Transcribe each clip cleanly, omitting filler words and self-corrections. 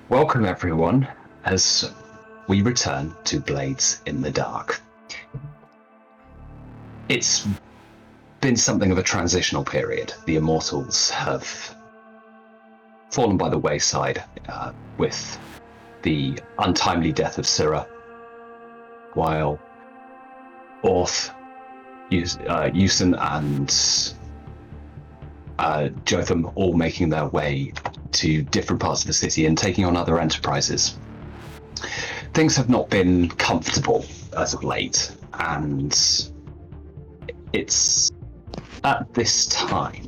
Welcome everyone, as we return to Blades in the Dark. It's been something of a transitional period. The Immortals have fallen by the wayside with the untimely death of Syrah, while Orth, Yusen and Jotham all making their way to different parts of the city and taking on other enterprises. Things have not been comfortable as of late, and it's at this time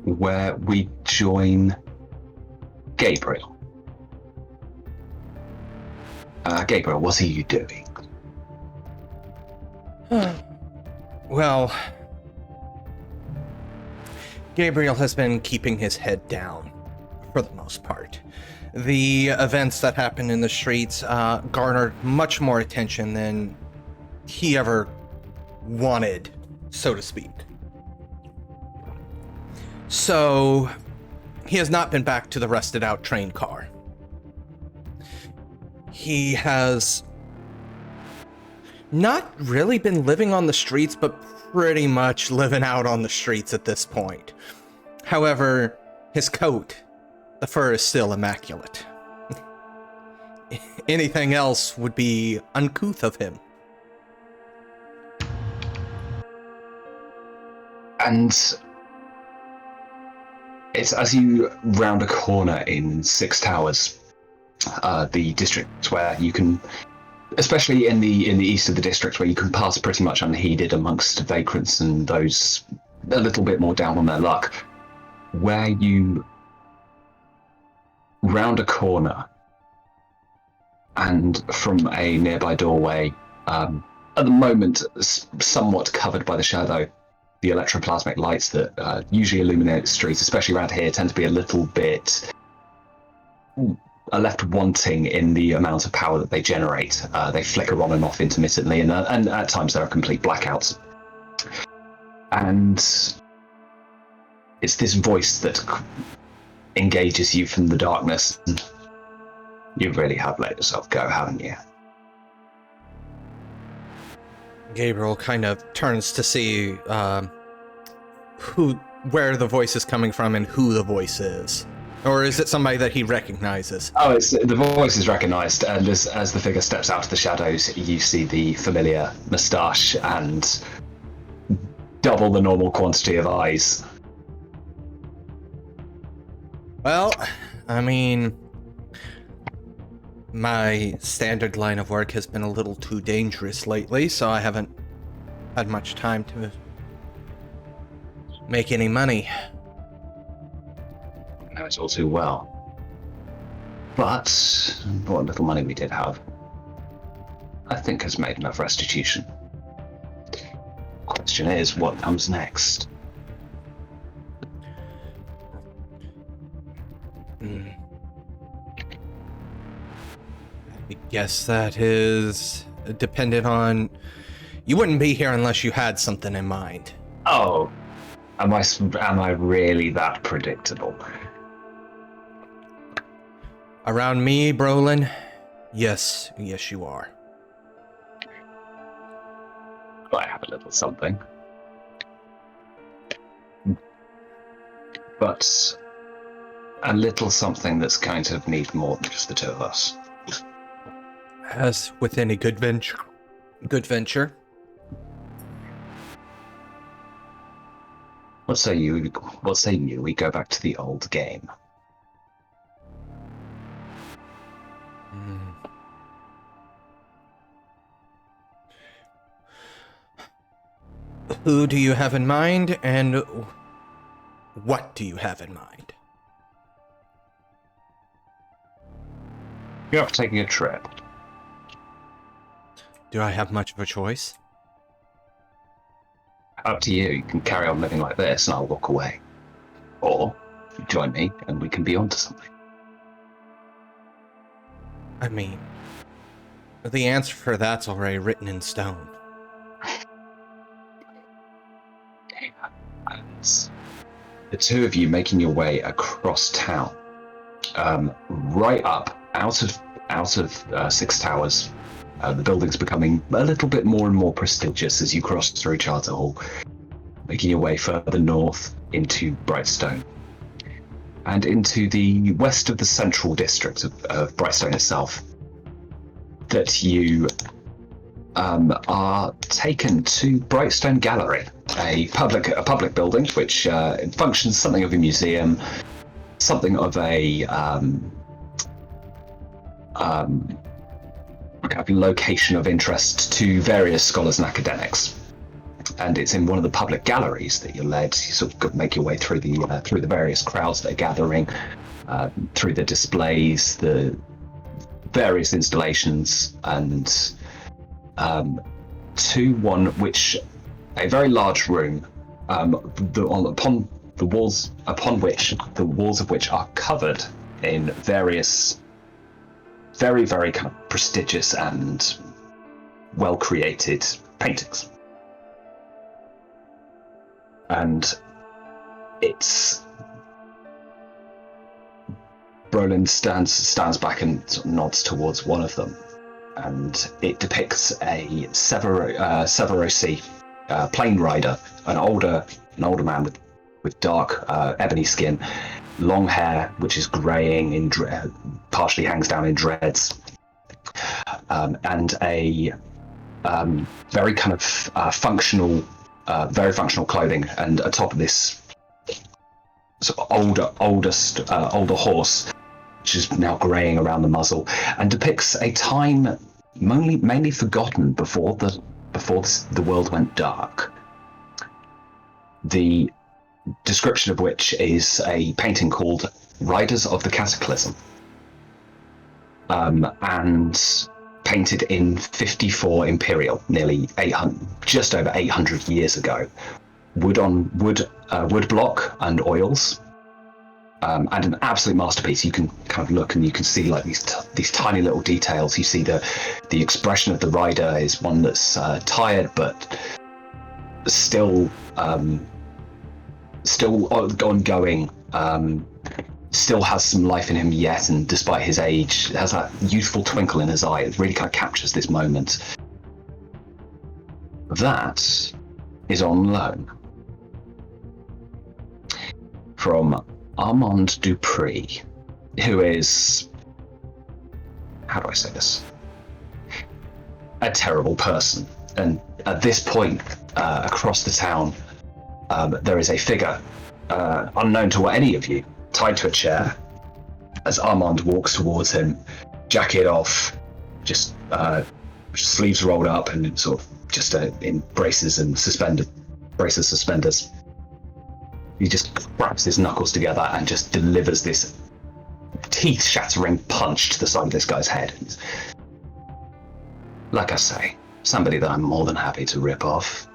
where we join Gabriel. Gabriel, what are you doing? Well, Gabriel has been keeping his head down, for the most part. The events that happened in the streets garnered much more attention than he ever wanted, so to speak. So, he has not been back to the rusted out train car. He has not really been living on the streets, but pretty much living out on the streets at this point. However, his coat, the fur is still immaculate. Anything else would be uncouth of him. And it's as you round a corner in Six Towers, the district where you can, especially in the east of the district, where you can pass pretty much unheeded amongst vagrants and those a little bit more down on their luck, where you round a corner and from a nearby doorway, at the moment somewhat covered by the shadow, the electroplasmic lights that usually illuminate the streets, especially around here, tend to be a little bit left wanting in the amount of power that they generate. They flicker on and off intermittently, and at times there are complete blackouts. And it's this voice that engages you from the darkness. And you really have let yourself go, haven't you? Gabriel kind of turns to see where the voice is coming from and who the voice is. Or is it somebody that he recognizes? Oh, the voice is recognized, and as the figure steps out of the shadows, you see the familiar moustache and double the normal quantity of eyes. Well, I mean, my standard line of work has been a little too dangerous lately, so I haven't had much time to make any money. I know it's all too well. But what little money we did have, I think has made enough restitution. Question is, what comes next? I guess that is dependent on... You wouldn't be here unless you had something in mind. Oh, am I really that predictable? Around me, Brolin? Yes you are. I have a little something. But a little something that's going to need more than just the two of us. As with any good venture. What say you we go back to the old game? Who do you have in mind, and what do you have in mind? You're off taking a trip. Do I have much of a choice? Up to you. You can carry on living like this and I'll walk away. Or you join me and we can be onto something. I mean, the answer for that's already written in stone. And the two of you making your way across town right up out of Six Towers. The building's becoming a little bit more and more prestigious as you cross through Charter Hall, making your way further north into Brightstone and into the west of the central district of Brightstone itself. That you are taken to Brightstone Gallery, a public building which functions something of a museum, something of a kind of location of interest to various scholars and academics. And it's in one of the public galleries that you're led. You sort of make your way through the various crowds that are gathering, through the displays, the various installations, and to one which, a very large room, upon the walls of which are covered in various very, very kind of prestigious and well-created paintings. And Brolin stands back and sort of nods towards one of them, and it depicts a Severosi plain rider, an older man with dark ebony skin, long hair which is greying partially hangs down in dreads, and a very kind of very functional clothing, and atop of this sort of older horse, which is now greying around the muzzle, and depicts a time mainly forgotten before the world went dark. The description of which is a painting called Riders of the Cataclysm, and painted in 54 Imperial, nearly 800, just over 800 years ago. Wood block and oils, and an absolute masterpiece. You can kind of look and you can see like these tiny little details. You see the expression of the rider is one that's tired but still ongoing, still has some life in him yet, and despite his age has that youthful twinkle in his eye. It really kind of captures this moment. That is on loan from Armand Dupree, who is, how do I say this, a terrible person. And at this point, across the town, there is a figure, unknown to any of you, tied to a chair, as Armand walks towards him, jacket off, just sleeves rolled up, and sort of just in braces and suspenders. He just cracks his knuckles together and just delivers this teeth-shattering punch to the side of this guy's head. Like I say, somebody that I'm more than happy to rip off.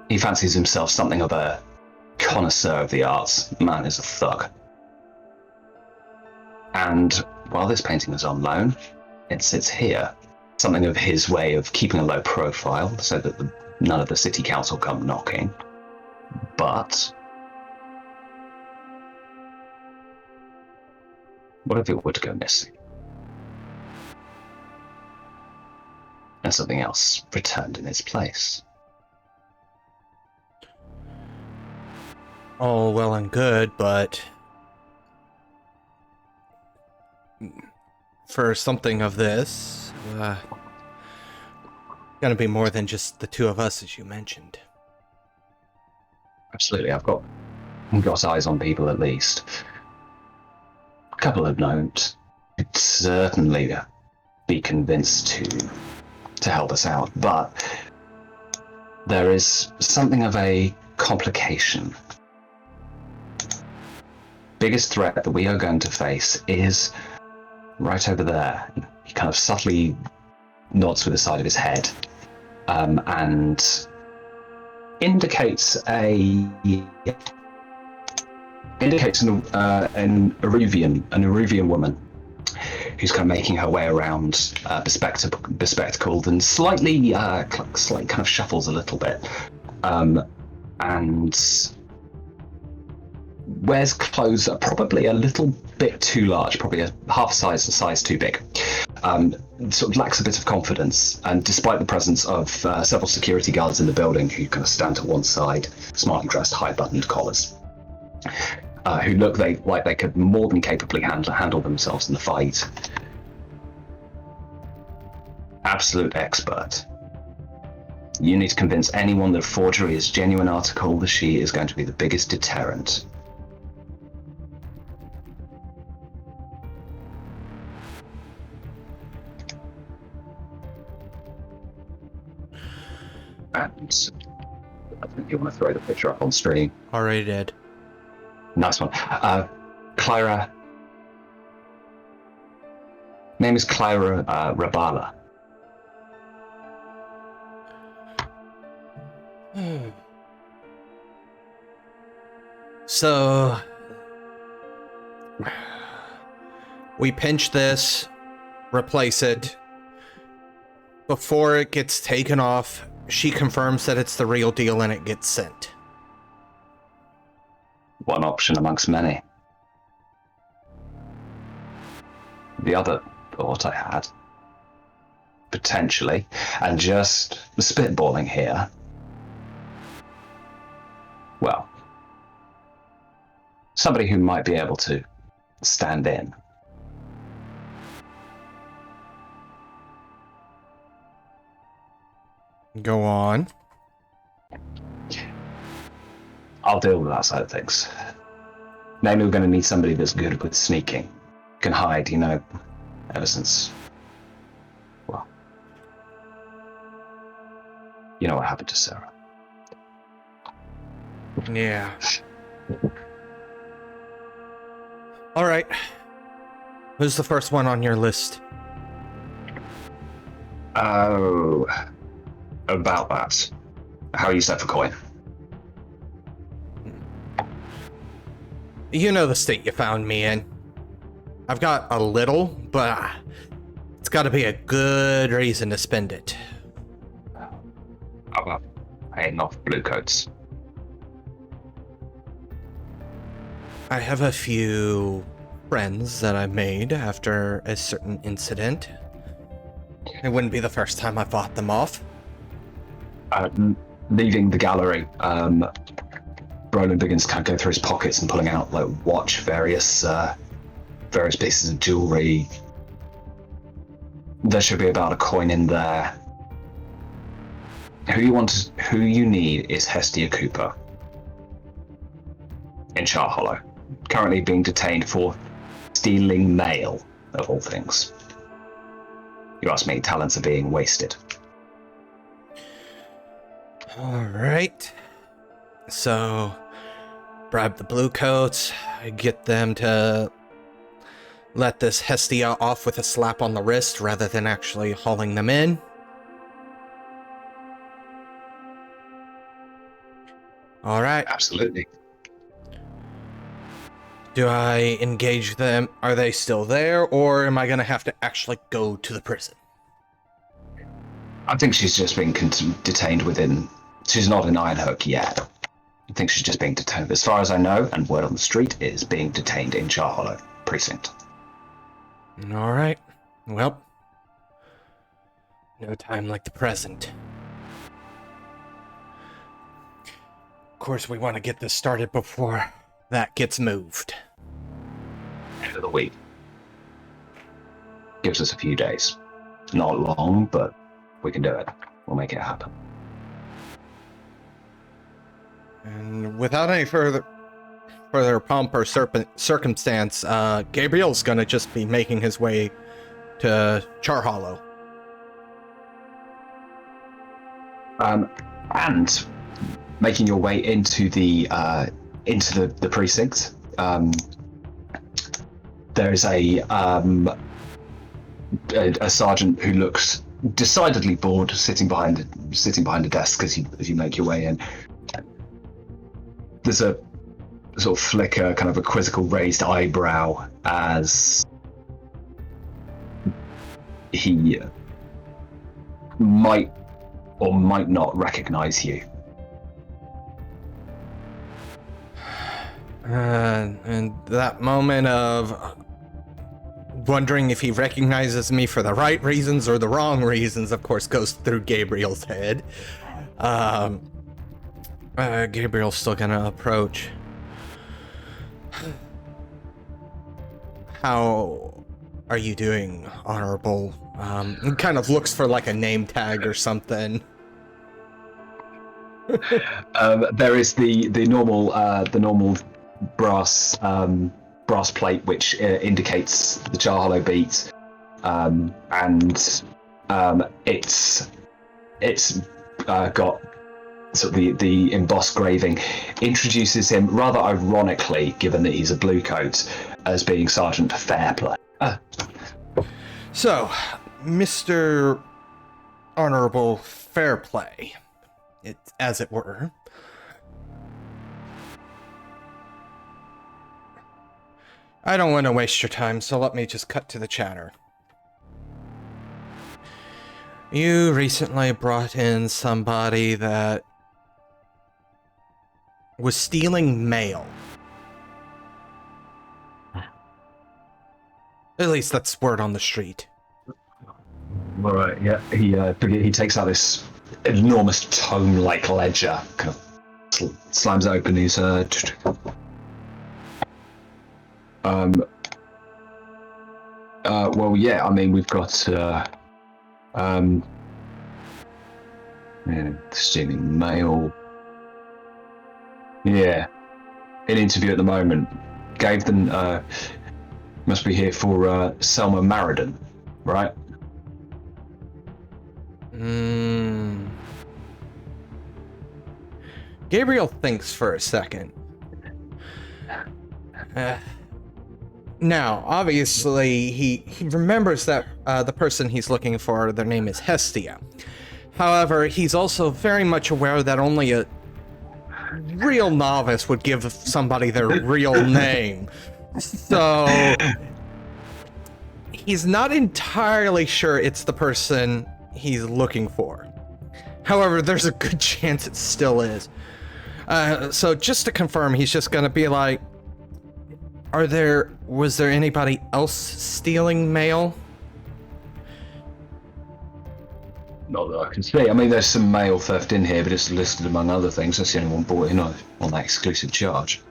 He fancies himself something of a connoisseur of the arts. Man is a thug. And while this painting is on loan, it sits here. Something of his way of keeping a low profile so that none of the city council come knocking. But what if it were to go missing? And something else returned in its place? All well and good, but for something of this, gonna be more than just the two of us, as you mentioned. Absolutely, I've got eyes on people at least. A couple of notes. I'd certainly be convinced to help us out, but there is something of a complication. Biggest threat that we are going to face is right over there. He kind of subtly nods with the side of his head, and indicates an Eruvian woman who's kind of making her way around, bespectacled and slightly kind of shuffles a little bit, and wears clothes that are probably a little bit too large, probably a a size too big. Sort of lacks a bit of confidence, and despite the presence of several security guards in the building who kind of stand to one side, smartly dressed, high-buttoned collars, who look like they could more than capably handle themselves in the fight. Absolute expert. You need to convince anyone that forgery is a genuine article. The she is going to be the biggest deterrent. And I think you want to throw the picture up on screen. Already did. Nice one. Clyra. Name is Clyra Rabala. So we pinch this, replace it. Before it gets taken off, she confirms that it's the real deal and it gets sent. One option amongst many. The other thought I had, potentially, and just spitballing here, well, somebody who might be able to stand in. Go on. I'll deal with that side of things. Namely, we're going to need somebody that's good with sneaking. Can hide, ever since... Well... You know what happened to Sarah. Yeah. Alright. Who's the first one on your list? Oh... About that. How are you set for coin? You know the state you found me in. I've got a little, but it's got to be a good reason to spend it. How about paying off bluecoats? I have a few friends that I made after a certain incident. It wouldn't be the first time I fought them off. Leaving the gallery, Brolin begins to kind of go through his pockets and pulling out watch, various pieces of jewelry. There should be about a coin in there. Who you need is Hestia Cooper in Char Hollow, currently being detained for stealing mail, of all things. You ask me, talents are being wasted. Alright. So, bribe the bluecoats, get them to let this Hestia off with a slap on the wrist rather than actually hauling them in. Alright. Absolutely. Do I engage them? Are they still there, or am I going to have to actually go to the prison? I think she's just being detained within... She's not in Ironhook yet. I think she's just being detained. As far as I know, and word on the street, is being detained in Char Hollow precinct. Alright. Well, no time like the present. Of course, we want to get this started before that gets moved. End of the week. Gives us a few days. Not long, but we can do it. We'll make it happen. And without any further pomp or circumstance, Gabriel's gonna just be making his way to Char Hollow. And making your way into the precinct. There's a sergeant who looks decidedly bored, sitting behind a desk as you make your way in. There's a sort of flicker, kind of a quizzical raised eyebrow as he might or might not recognize you. And that moment of wondering if he recognizes me for the right reasons or the wrong reasons, of course, goes through Gabriel's head. Gabriel's still gonna approach. How are you doing, Honorable? He kind of looks for like a name tag or something. There is the normal brass plate which indicates the Jar Hollow beat, and it's got sort of the embossed graving. Introduces him rather ironically, given that he's a blue coat, as being Sergeant Fairplay. So, Mr. Honorable Fairplay, as it were. I don't want to waste your time, so let me just cut to the chatter. You recently brought in somebody that was stealing mail. At least that's word on the street. All right, yeah. He takes out this enormous tome-like ledger, kind of slams it open. He's well, yeah. I mean, we've got stealing mail. Yeah, in interview at the moment. Gave them. Must be here for Selma Maridon, right? Gabriel thinks for a second. Now, obviously, he remembers that the person he's looking for, their name is Hestia. However, he's also very much aware that only a real novice would give somebody their real name. So, he's not entirely sure it's the person he's looking for. However, there's a good chance it still is. So just to confirm, he's just gonna be like, was there anybody else stealing mail? Not that I can see. I mean, there's some mail theft in here, but it's listed among other things. That's the only one brought in on that exclusive charge.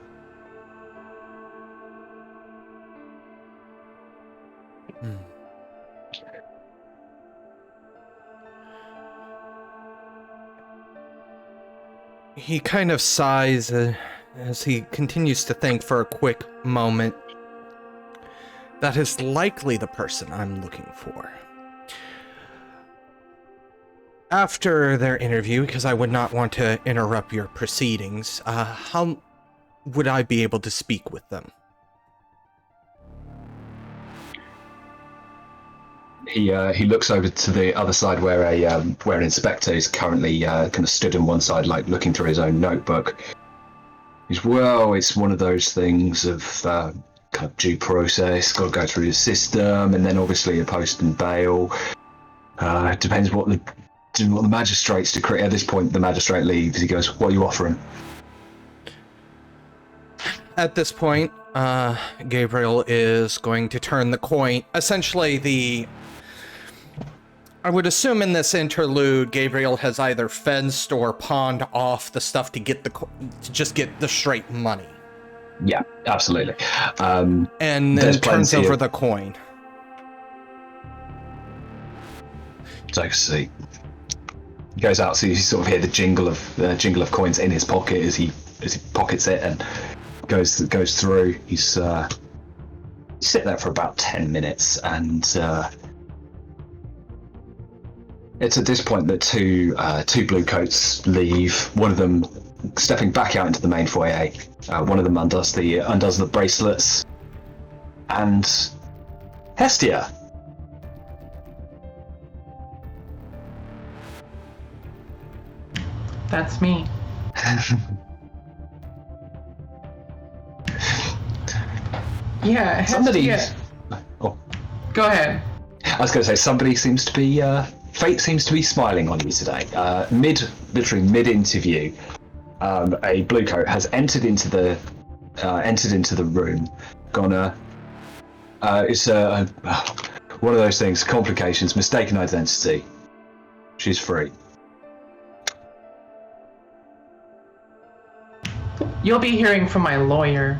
He kind of sighs as he continues to think for a quick moment. That is likely the person I'm looking for. After their interview, because I would not want to interrupt your proceedings, how would I be able to speak with them? He looks over to the other side where an inspector is currently kind of stood on one side, like looking through his own notebook. He's, well, it's one of those things of kind of due process, got to go through the system, and then obviously a post and bail. It depends what the magistrate's decree. At this point, the magistrate leaves. He goes, "What are you offering?" At this point, Gabriel is going to turn the coin. Essentially, I would assume in this interlude, Gabriel has either fenced or pawned off the stuff to just get the straight money. Yeah, absolutely. And then turns over the coin. So see, he goes out, so you sort of hear the jingle of coins in his pocket as he pockets it and goes through. He's sitting there for about 10 minutes, and it's at this point that two blue coats leave. One of them stepping back out into the main foyer. One of them undoes the bracelets, and Hestia. That's me. Yeah, Hestia. Oh. Go ahead. I was going to say, somebody seems to be fate seems to be smiling on you today. Literally mid interview, a blue coat has entered into the entered into the room. It's one of those things, complications, mistaken identity. She's free. You'll be hearing from my lawyer.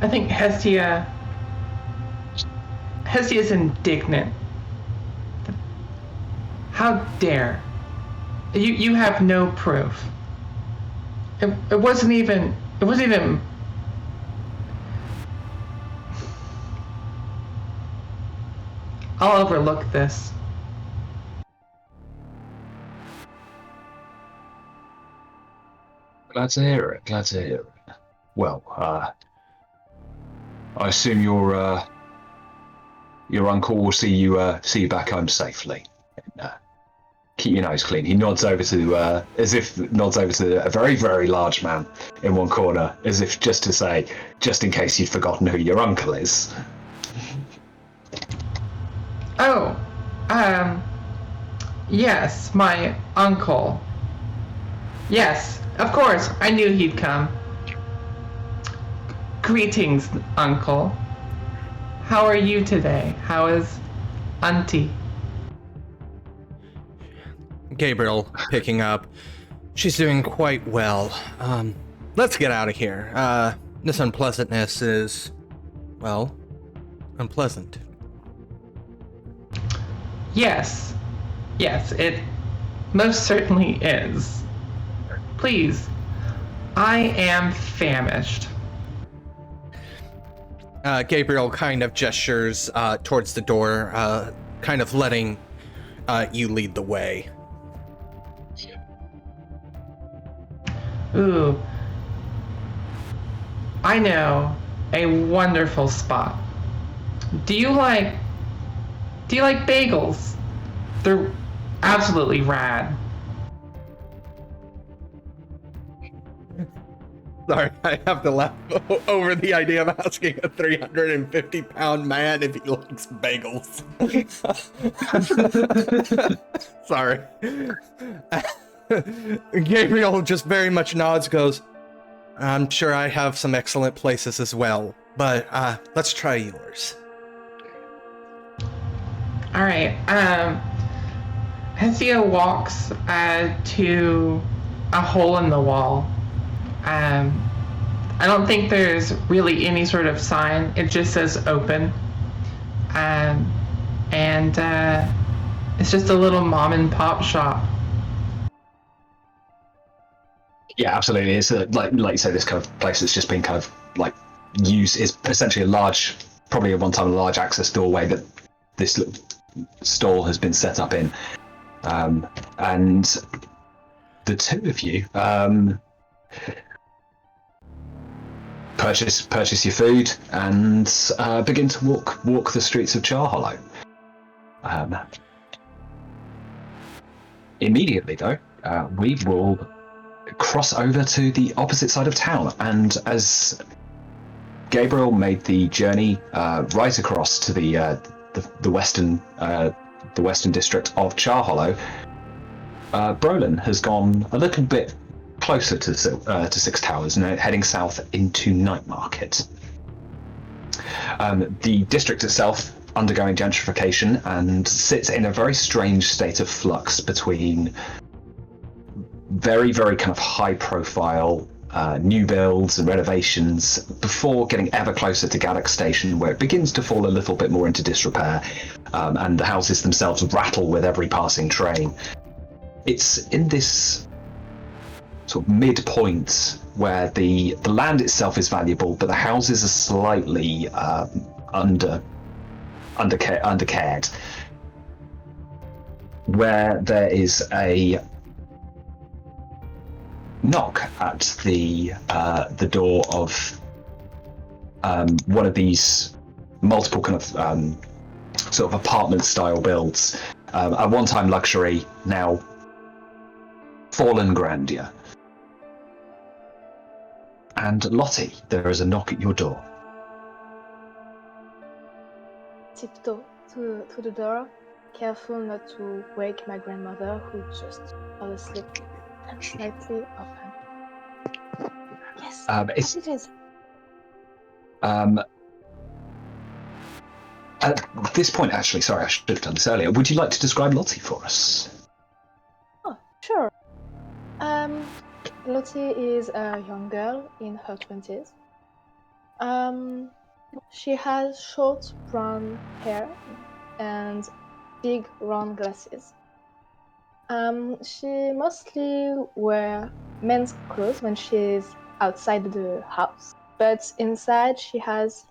I think Hestia's indignant. How dare? You have no proof. It wasn't even. I'll overlook this. Glad to hear it. Well, I assume your uncle will see you back home safely. Keep your nose clean. He nods over to a very, very large man in one corner, as if just to say, just in case you'd forgotten who your uncle is. Oh, yes, my uncle. Yes, of course, I knew he'd come. Greetings, uncle. How are you today? How is Auntie? Gabriel picking up. She's doing quite well. Let's get out of here. This unpleasantness is, well, unpleasant. Yes, it most certainly is. Please, I am famished. Gabriel kind of gestures towards the door, kind of letting you lead the way. Ooh, I know a wonderful spot. Do you like bagels? They're absolutely rad. Sorry, I have to laugh over the idea of asking a 350-pound man if he likes bagels. Sorry. Gabriel just very much nods, goes, I'm sure I have some excellent places as well, but let's try yours. All right. Hestia walks to a hole in the wall. I don't think there's really any sort of sign. It just says open. And it's just a little mom and pop shop. Yeah, absolutely. It's like you say, this kind of place that's just been kind of like used is essentially probably at one time a large access doorway that this little stall has been set up in. And the two of you purchase your food and begin to walk the streets of Char Hollow. Immediately, though, we will cross over to the opposite side of town, and as Gabriel made the journey right across to the western district of Char Hollow, Brolin has gone a little bit closer to Six Towers, now heading south into Night Market. The district itself undergoing gentrification and sits in a very strange state of flux between very, very kind of high-profile new builds and renovations before getting ever closer to Gaddock Station, where it begins to fall a little bit more into disrepair, and the houses themselves rattle with every passing train. It's in this sort of midpoint where the land itself is valuable, but the houses are slightly undercared, where there is a knock at the door of one of these multiple kind of sort of apartment style builds, at one time luxury, now fallen grandeur. And Lottie, there is a knock at your door. Tiptoe to the door careful not to wake my grandmother, who just fell asleep slightly open. Yes, It's it is. At this point, actually, sorry, I should have done this earlier. Would you like to describe Lottie for us? Oh, sure. Lottie is a young girl in her 20s. She has short brown hair and big round glasses. She mostly wears men's clothes when she's outside the house, but inside she has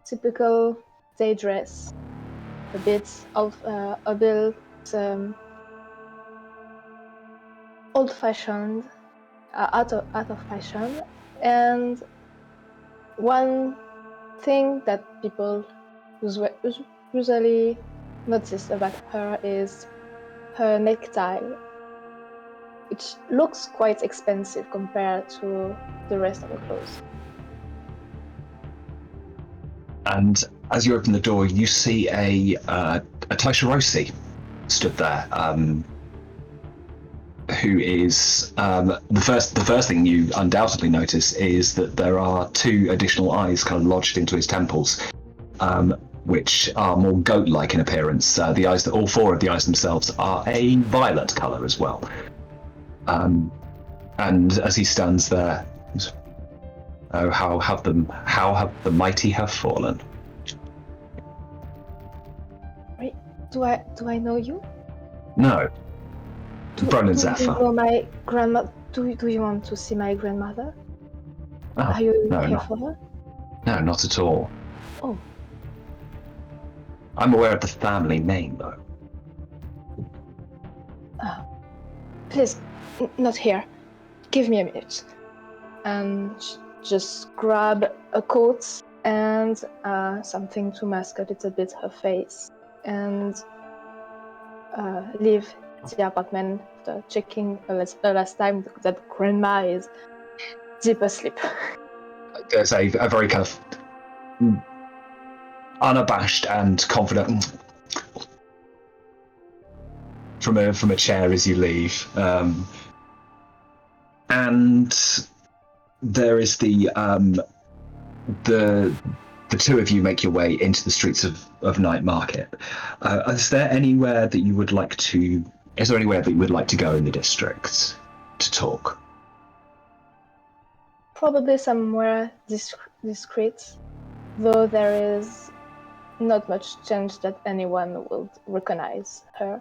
typical day dress, a bit old-fashioned, out of fashion, and one thing that people usually notice about her is her necktie, which looks quite expensive compared to the rest of the clothes. And as you open the door, you see a Taishirosi stood there, who is the first thing you undoubtedly notice is that there are two additional eyes kind of lodged into his temples, which are more goat-like in appearance. The eyes, all four of the eyes themselves, are a violet color as well. And as he stands there, oh, how have the mighty have fallen. Wait, do I know you? No. Brolin Do Zephyr. you know my grandma? Do you want to see my grandmother? Oh, Are you no, here not, for her? no, not at all. Oh. I'm aware of the family name, though. Please, not here. Give me a minute. And just grab a coat and something to mask a little bit her face, and leave the apartment after checking the last time that grandma is deep asleep. There's a very kind of unabashed and confident from a chair as you leave, and there is the two of you make your way into the streets of Night Market. Is there anywhere that you would like to? Is there anywhere that you would like to go in the district to talk? Probably somewhere discreet, though there is not much chance that anyone will recognize her.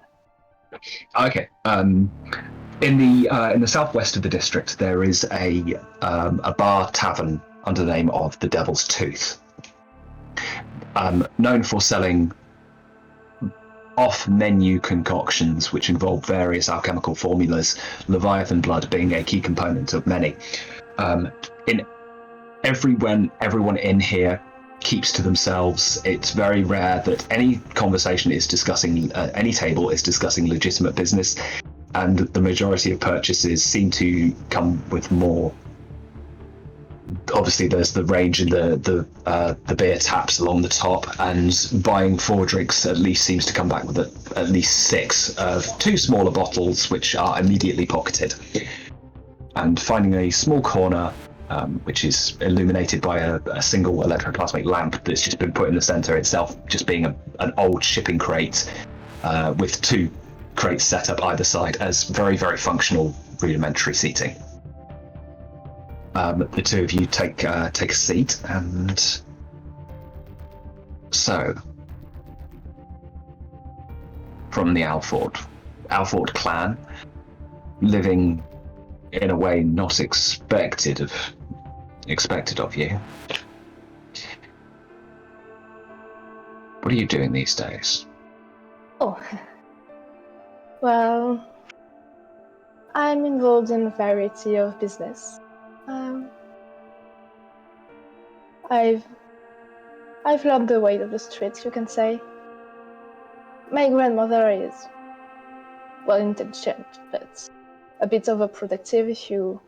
Okay. In the southwest of the district, there is a bar tavern under the name of the Devil's Tooth, known for selling off-menu concoctions which involve various alchemical formulas, Leviathan blood being a key component of many. Everyone in here keeps to themselves. It's very rare that any conversation is discussing, any table is discussing legitimate business, and the majority of purchases seem to come with more. Obviously, there's the range in the beer taps along the top, and buying 4 drinks at least seems to come back with at least 6 of 2 smaller bottles, which are immediately pocketed. And finding a small corner, which is illuminated by a single electroplasmic lamp that's just been put in the center itself, just being an old shipping crate with 2 crates set up either side as very, very functional rudimentary seating. The two of you take a seat, and so from the Alfort clan, living in a way not expected of you. What are you doing these days? Oh, well, I'm involved in a variety of business. I've learned the way of the streets, you can say. My grandmother is well-intentioned, but a bit overprotective if you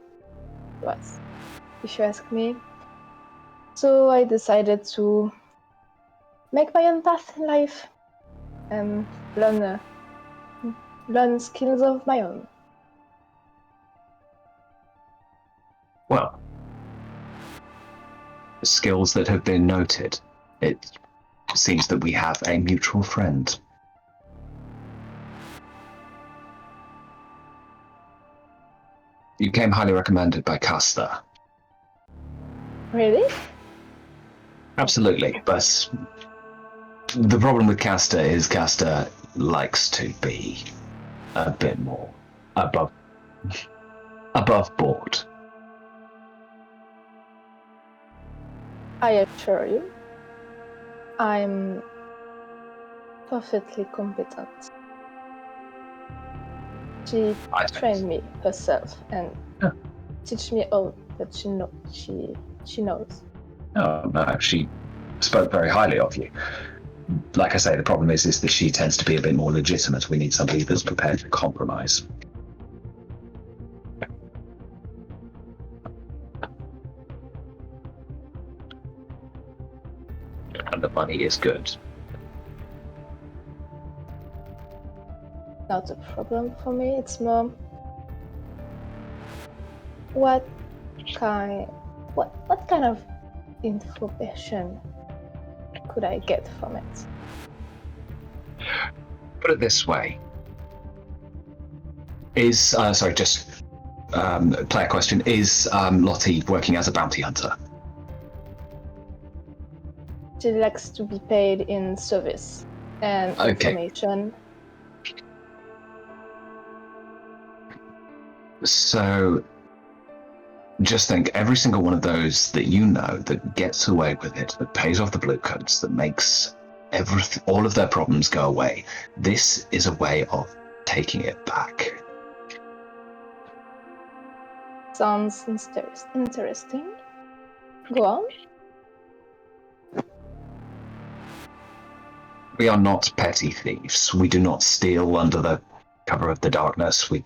ask me. So I decided to make my own path in life and learn learn skills of my own. Well, skills that have been noted. It seems that we have a mutual friend. You came highly recommended by Casta. Really? Absolutely, but the problem with Casta is Casta likes to be a bit more above board. I assure you, I'm perfectly competent. She trained me herself and teach me all that she knows. Oh no, she spoke very highly of you. Like I say, the problem is that she tends to be a bit more legitimate. We need somebody that's prepared to compromise. And the money is good. Not a problem for me. It's more what kind of information could I get from it? Put it this way. Player question. Is Lottie working as a bounty hunter? She likes to be paid in service and information. So, just think, every single one of those that you know that gets away with it, that pays off the blue coats, that makes all of their problems go away. This is a way of taking it back. Sounds interesting. Go on. We are not petty thieves. We do not steal under the cover of the darkness. We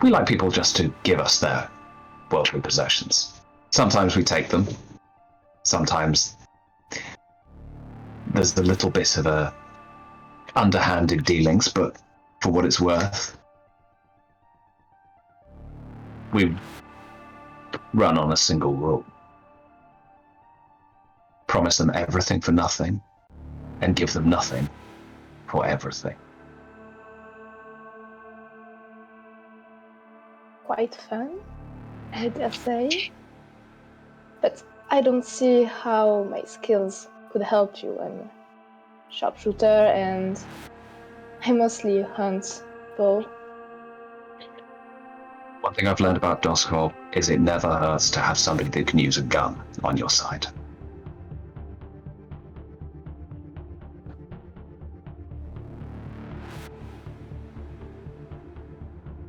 like people just to give us their worldly possessions. Sometimes we take them. Sometimes there's a little bit of a underhanded dealings, but for what it's worth, we run on a single rule. Promise them everything for nothing, and give them nothing for everything. Quite fun, I dare say. But I don't see how my skills could help you. I'm a sharpshooter and I mostly hunt bow. One thing I've learned about Dusk is it never hurts to have somebody that can use a gun on your side.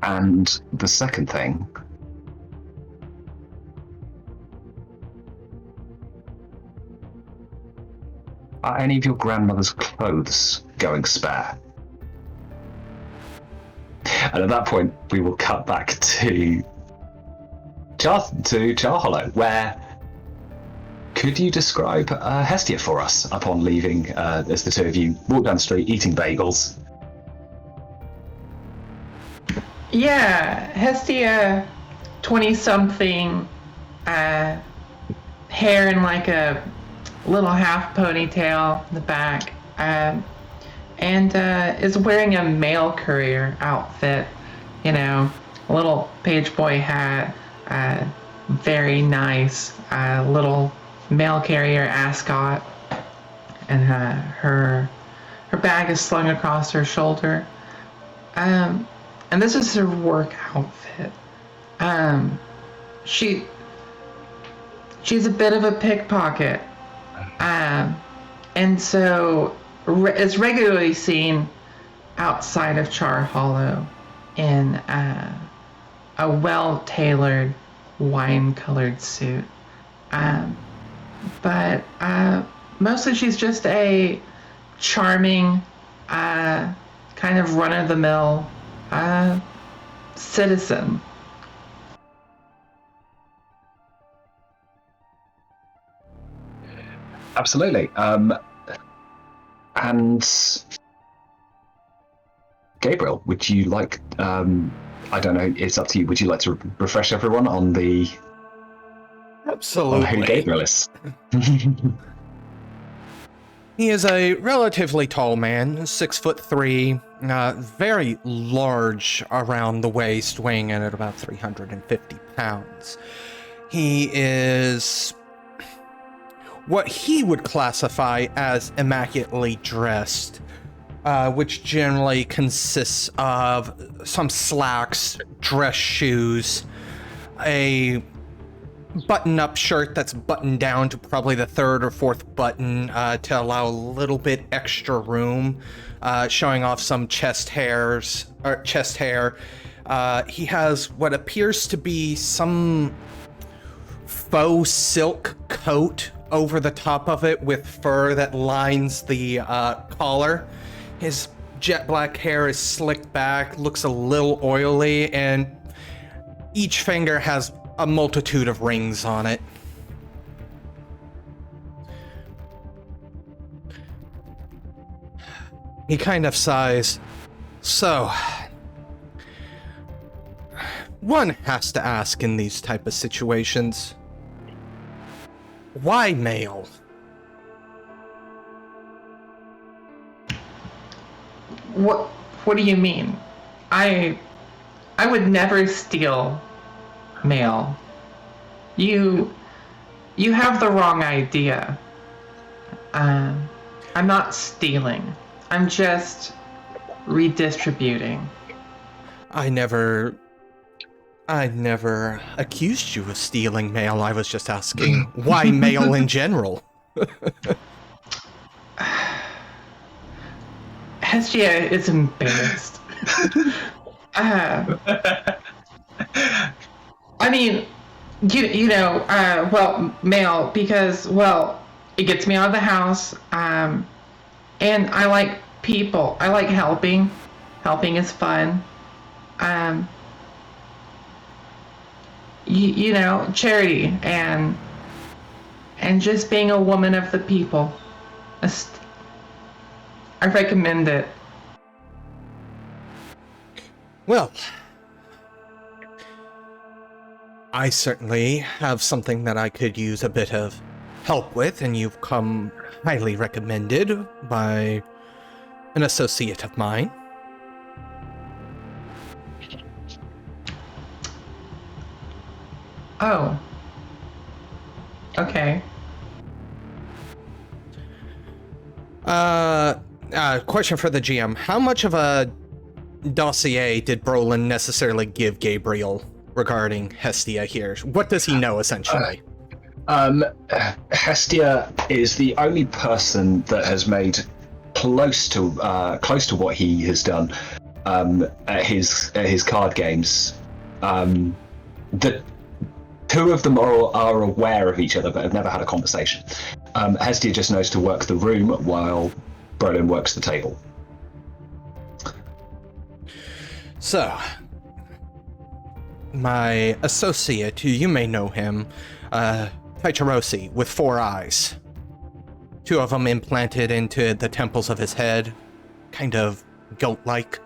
And the second thing, are any of your grandmother's clothes going spare? And at that point, we will cut back to Charhollow, where could you describe Hestia for us upon leaving as the two of you walk down the street eating bagels? Yeah, Hestia, 20-something, hair in like a little half ponytail in the back, and is wearing a mail courier outfit, you know, a little page boy hat, very nice little mail carrier ascot, and her bag is slung across her shoulder. And this is her work outfit. She's a bit of a pickpocket, and so is regularly seen outside of Charhollow in a well-tailored wine-colored suit. But mostly she's just a charming, kind of run-of-the-mill citizen. Absolutely. And Gabriel, would you like? I don't know. It's up to you. Would you like to refresh everyone on Absolutely. on who Gabriel is? He is a relatively tall man, 6'3", very large around the waist, weighing in at about 350 pounds. He is what he would classify as immaculately dressed, which generally consists of some slacks, dress shoes, a button-up shirt that's buttoned down to probably the third or fourth button to allow a little bit extra room, showing off some chest hair. He has what appears to be some faux silk coat over the top of it with fur that lines the collar. His jet black hair is slicked back, looks a little oily, and each finger has a multitude of rings on it. He kind of sighs. So, one has to ask in these type of situations, why male? What do you mean? I would never steal mail. You have the wrong idea. I'm not stealing. I'm just redistributing. I never accused you of stealing mail. I was just asking why mail in general. Hestia is embarrassed. I mean, well, mail, because, well, it gets me out of the house, and I like people. I like helping. Helping is fun. Charity, and just being a woman of the people. I recommend it. Well, I certainly have something that I could use a bit of help with, and you've come highly recommended by an associate of mine. Oh. Okay. Question for the GM. How much of a dossier did Brolin necessarily give Gabriel regarding Hestia here? What does he know, essentially? Hestia is the only person that has made close to what he has done at his card games. That two of them are aware of each other but have never had a conversation. Hestia just knows to work the room while Brolin works the table. So, my associate, you may know him, Paitarosi, with 4 eyes. 2 of them implanted into the temples of his head, kind of goat-like.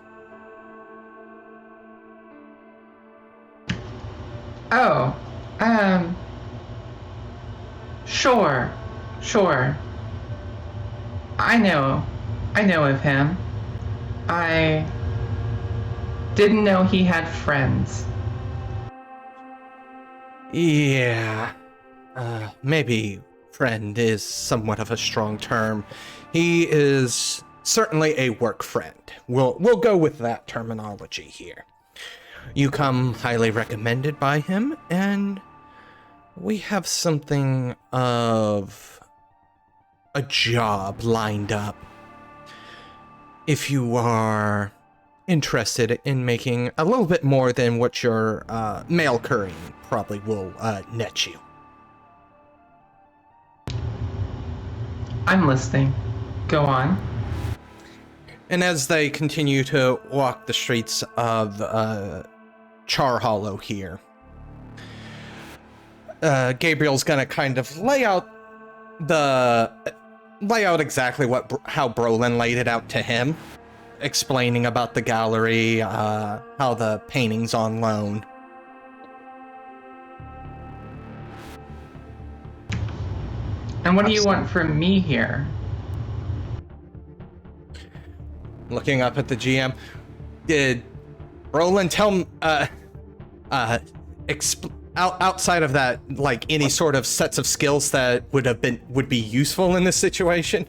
Oh, sure. I know of him. I didn't know he had friends. Yeah. Maybe friend is somewhat of a strong term. He is certainly a work friend. We'll go with that terminology here. You come highly recommended by him, and we have something of a job lined up. If you are interested in making a little bit more than what your mail courier probably will net you. I'm listening. Go on. And as they continue to walk the streets of Char Hollow here, Gabriel's gonna kind of lay out exactly how Brolin laid it out to him. explaining about the gallery, how the painting's on loan. And what do you want from me here? Looking up at the GM, did Brolin tell outside of that, like any sort of sets of skills that would be useful in this situation?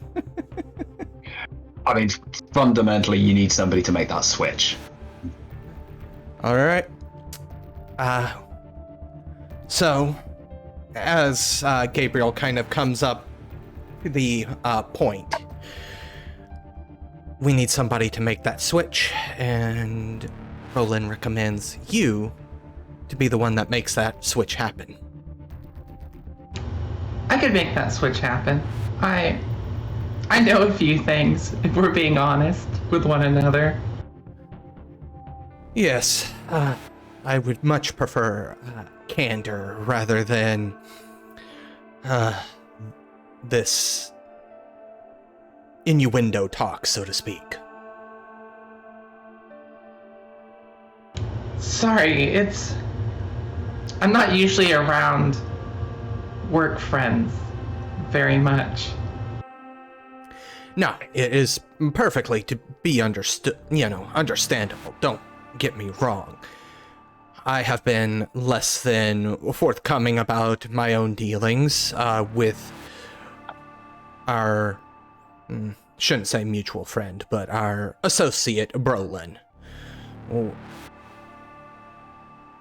I mean, fundamentally, you need somebody to make that switch. All right. So, as Gabriel kind of comes up to the point, we need somebody to make that switch, and Brolin recommends you to be the one that makes that switch happen. I could make that switch happen. I know a few things, if we're being honest with one another. Yes, I would much prefer candor rather than this innuendo talk, so to speak. Sorry, I'm not usually around work friends very much. No, it is perfectly to be understandable. Don't get me wrong. I have been less than forthcoming about my own dealings with our, shouldn't say mutual friend, but our associate Brolin.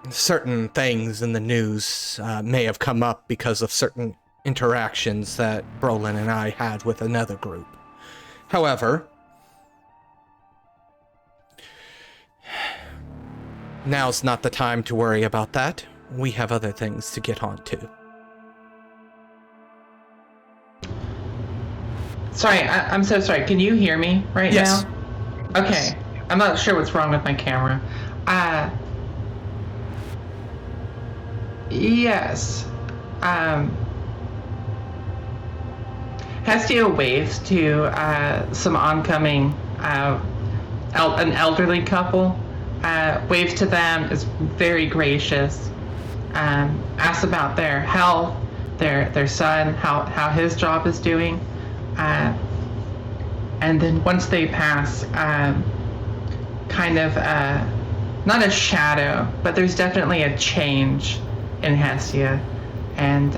Certain things in the news may have come up because of certain interactions that Brolin and I had with another group. However, now's not the time to worry about that. We have other things to get on to. Sorry, I'm so sorry. Can you hear me right Yes. now? Okay. I'm not sure what's wrong with my camera. Yes. Hestia waves to some oncoming, an elderly couple. Waves to them, is very gracious. Asks about their health, their son, how his job is doing. And then once they pass, kind of not a shadow, but there's definitely a change in Hestia, and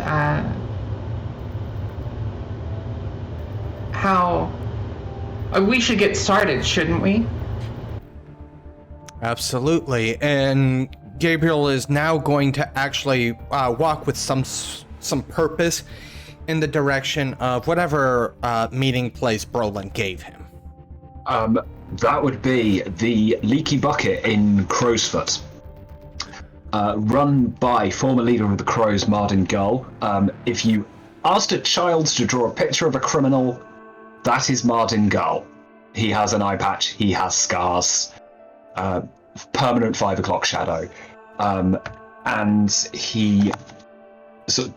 how we should get started, shouldn't we? Absolutely, and Gabriel is now going to actually walk with some purpose in the direction of whatever meeting place Brolin gave him. That would be the Leaky Bucket in Crowsfoot, run by former leader of the Crows, Martin Gull. If you asked a child to draw a picture of a criminal, that is Martin Gull. He has an eye patch, he has scars, permanent 5 o'clock shadow, and he... So,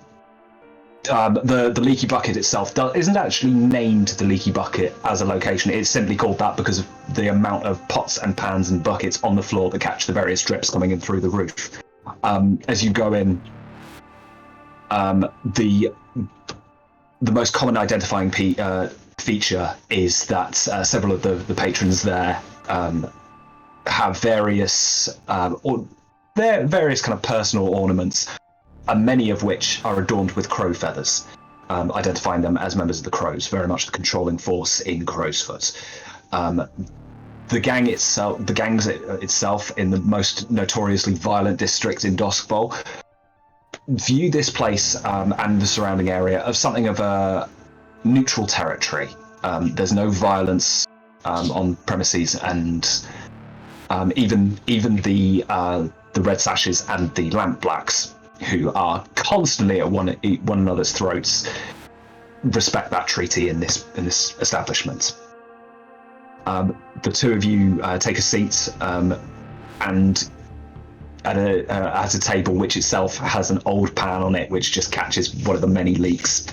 the Leaky Bucket itself isn't actually named the Leaky Bucket as a location. It's simply called that because of the amount of pots and pans and buckets on the floor that catch the various drips coming in through the roof. As you go in, the most common identifying feature is that several of the patrons there have various kind of personal ornaments, and many of which are adorned with crow feathers, identifying them as members of the Crows, very much the controlling force in Crowsfoot. The gangs itself in the most notoriously violent district in Dusk view this place and the surrounding area of something of a neutral territory. There's no violence on premises, and even the Red Sashes and the Lamp Blacks, who are constantly at one another's throats, respect that treaty in this establishment. The two of you take a seat, and at a table which itself has an old pan on it, which just catches one of the many leaks,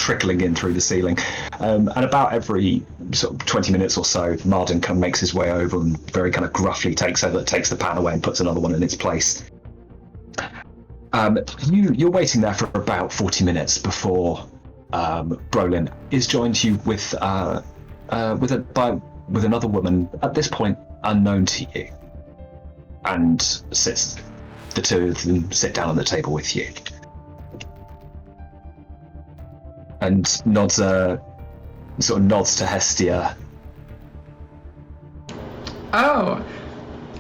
trickling in through the ceiling. And about every sort of 20 minutes or so, Marden kind of makes his way over and very kind of gruffly takes the pan away and puts another one in its place. You're waiting there for about 40 minutes before Brolin is joined you with another woman, at this point unknown to you, and the two of them sit down on the table with you, and nods to Hestia. Oh,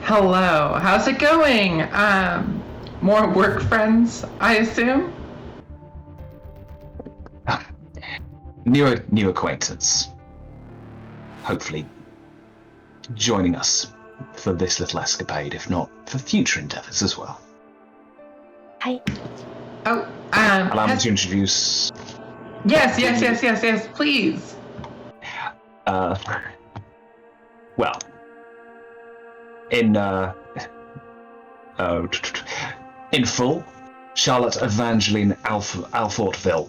hello. How's it going? More work friends, I assume? New acquaintance. Hopefully joining us for this little escapade, if not for future endeavors as well. Hi. Oh, Allow me to introduce... Yes, please. Well, in full, Charlotte Evangeline Alfortville.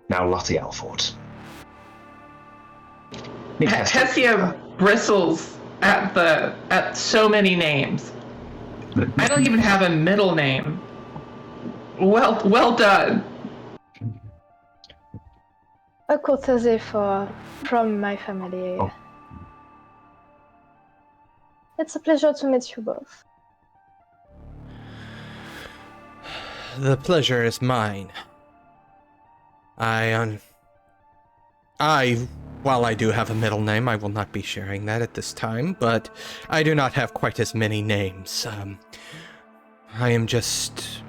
Now Lottie Alfort. Hestia bristles at so many names. I don't even have a middle name. Well done. A courtesy from my family. Oh. It's a pleasure to meet you both. The pleasure is mine. While I do have a middle name, I will not be sharing that at this time, but I do not have quite as many names. I am just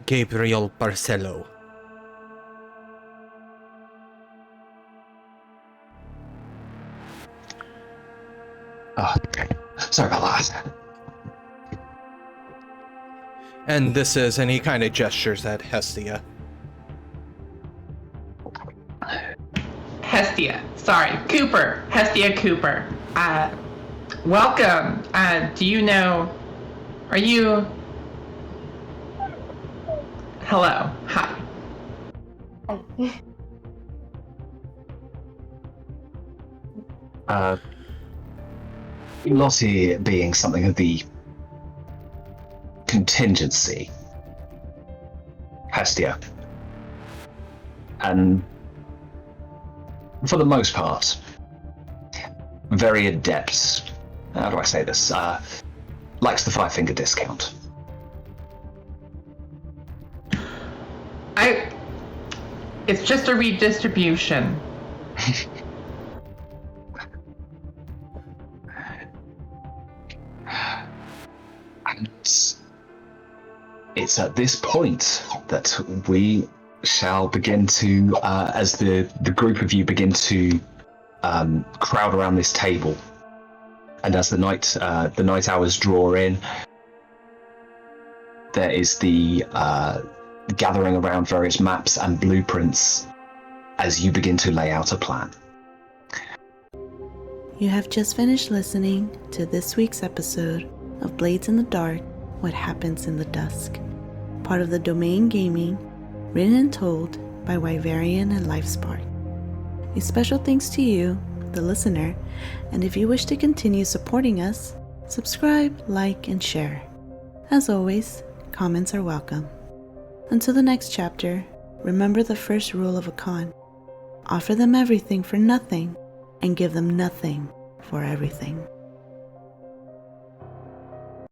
Gabriel Barceló. Oh, okay. Sorry about that. And this is, and he kind of gestures at Hestia. Cooper. Hestia Cooper. Welcome. Do you know... Are you... Hello. Hi. Lottie being something of the contingency, Hestia, and for the most part, very adept. How do I say this? Likes the 5-finger discount. It's just a redistribution. And it's at this point that we shall begin to, as the group of you begin to crowd around this table, and as the night hours draw in, there is the gathering around various maps and blueprints as you begin to lay out a plan. You have just finished listening to this week's episode of Blades in the Dark, What Happens in the Dusk, part of the Domain Gaming, written and told by Wyverian and Livespark. A special thanks to you, the listener, and if you wish to continue supporting us, subscribe, like, and share. As always, comments are welcome. Until the next chapter, remember the first rule of a con. Offer them everything for nothing, and give them nothing for everything.